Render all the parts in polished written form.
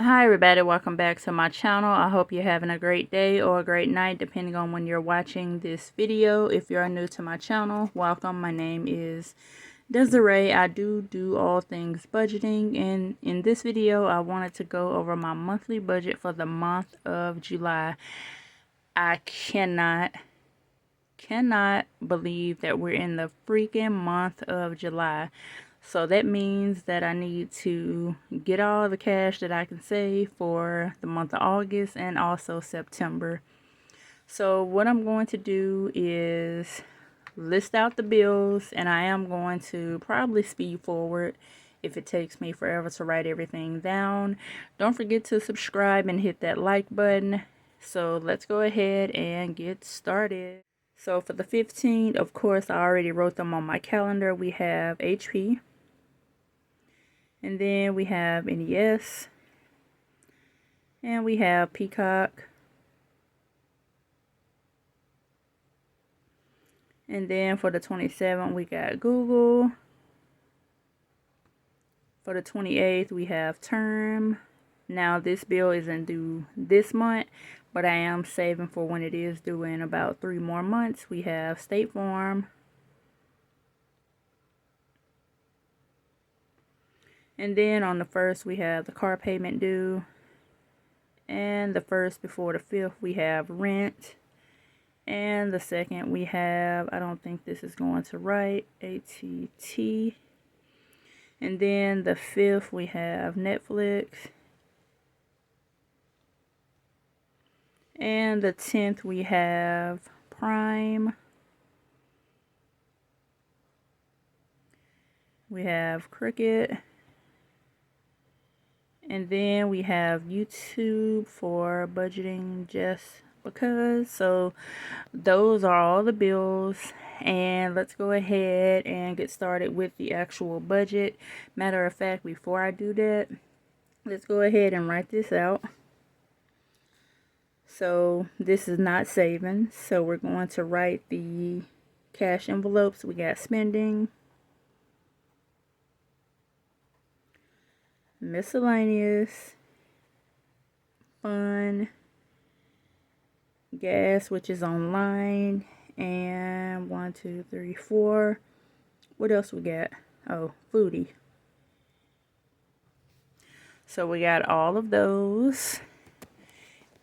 Hi everybody, welcome back to my channel. I hope you're having a great day or a great night depending on when you're watching this video. If you're new to my channel, welcome. My name is Desiree. I do all things budgeting, and in this video I wanted to go over my monthly budget for the month of July. I cannot believe that we're in the freaking month of July. So that means that I need to get all the cash that I can save for the month of August and also September. So what I'm going to do is list out the bills, and I am going to probably speed forward if it takes me forever to write everything down. Don't forget to subscribe and hit that like button. So let's go ahead and get started. So for the 15th, of course, I already wrote them on my calendar. We have HP. And then we have NES. And we have Peacock. And then for the 27th, we got Google. For the 28th, we have Term. Now, this bill isn't due this month, but I am saving for when it is due in about 3 more months. We have State Farm. And then on the 1st, we have the car payment due. And the 1st before the 5th, we have rent. And the 2nd, we have, I don't think this is going to write, ATT. And then the 5th, we have Netflix. And the 10th, we have Prime. We have Cricket. And then we have YouTube for budgeting just because. So those are all the bills. And let's go ahead and get started with the actual budget. Matter of fact, before I do that, let's go ahead and write this out. So this is not savings. So we're going to write the cash envelopes. We got spending, miscellaneous, fun, gas, which is online, and 1, 2, 3, 4. What else we got? Oh, foodie. So we got all of those.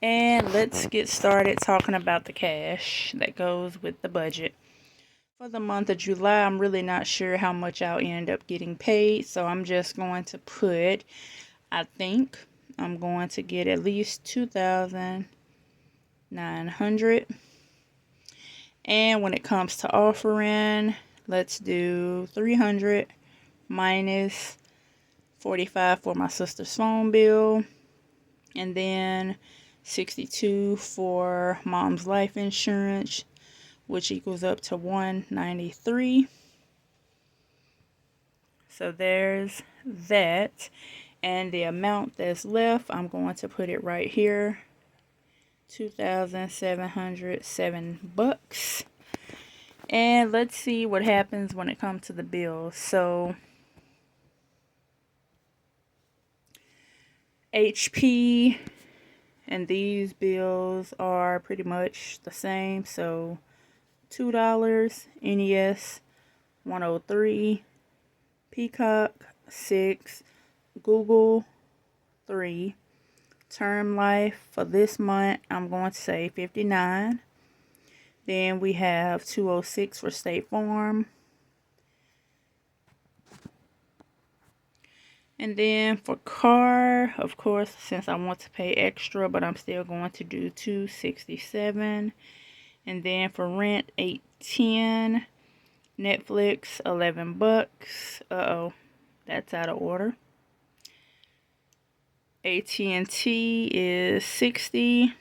And let's get started talking about the cash that goes with the budget. For the month of July, I'm really not sure how much I'll end up getting paid. So I'm just going to put, I think I'm going to get at least $2,900. And when it comes to offering, let's do 300 minus 45 for my sister's phone bill. And then 62 for mom's life insurance, which equals up to 193. So there's that. And the amount that's left, I'm going to put it right here. $2,707. And let's see what happens when it comes to the bills. So HP and these bills are pretty much the same. So $2, NES 103, Peacock 6, Google 3. Term life for this month, I'm going to say 59. Then we have 206 for State Farm. And then for car, of course, since I want to pay extra, but I'm still going to do 267. And then for rent, 810. Netflix, $11. Uh-oh, that's out of order. AT&T is 60.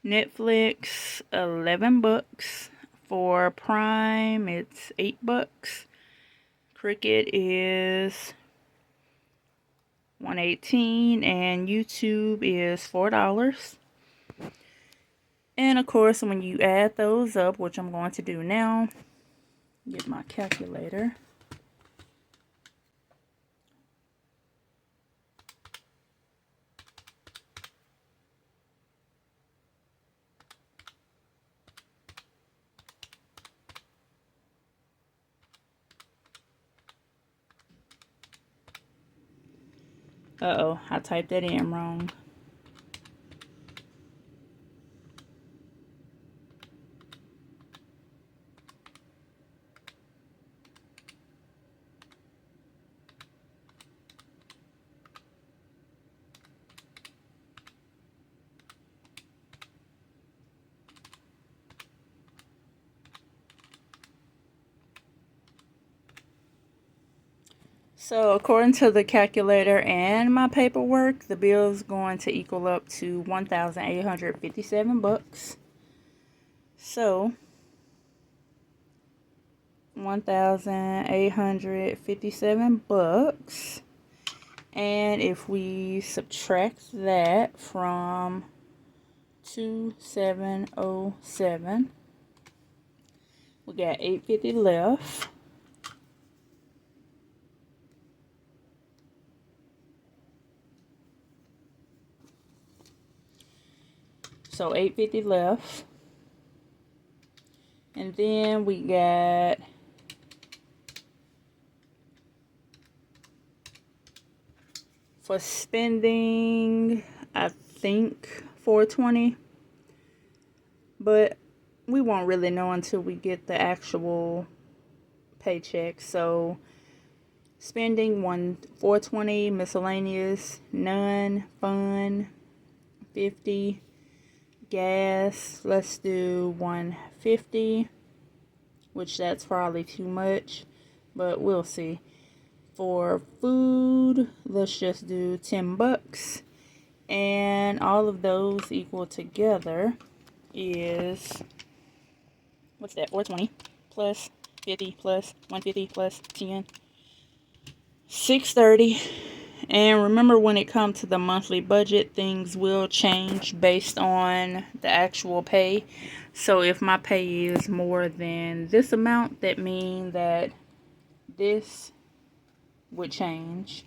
Netflix, $11. For Prime, it's $8. Cricket is 118, and YouTube is $4. And of course, when you add those up, which I'm going to do now, get my calculator. Uh-oh, I typed that in wrong. So according to the calculator and my paperwork, the bill is going to equal up to 1,857 bucks. So 1,857 bucks. And if we subtract that from 2,707, we got 850 left. So 850 left. And then we got for spending, I think 420, but we won't really know until we get the actual paycheck. So spending 420, miscellaneous, none, fun, 50, gas, let's do 150, which that's probably too much, but we'll see. For food, let's just do 10 bucks. And all of those equal together is, what's that, 420 plus 50 plus 150 plus 10, 630. And remember, when it comes to the monthly budget, things will change based on the actual pay. So if my pay is more than this amount, that means that this would change.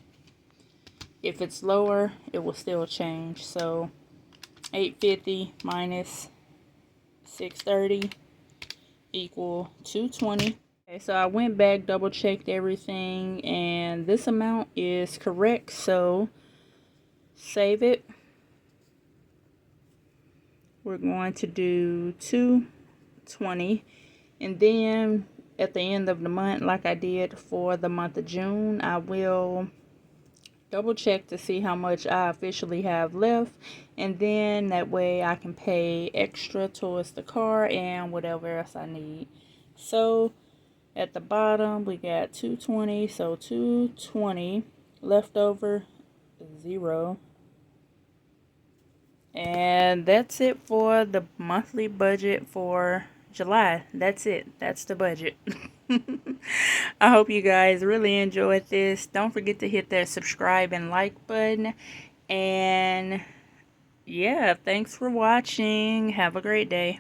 If it's lower, it will still change. So 850 minus 630 equal 220. Okay, so I went back, double checked everything, and this amount is correct. So save it. We're going to do 220, and then at the end of the month, like I did for the month of June, I will double check to see how much I officially have left, and then that way I can pay extra towards the car and whatever else I need. So at the bottom we got 220, so 220 left over, 0. And that's it for the monthly budget for July. That's it. That's the budget. I hope you guys really enjoyed this. Don't forget to hit that subscribe and like button. And yeah, thanks for watching. Have a great day.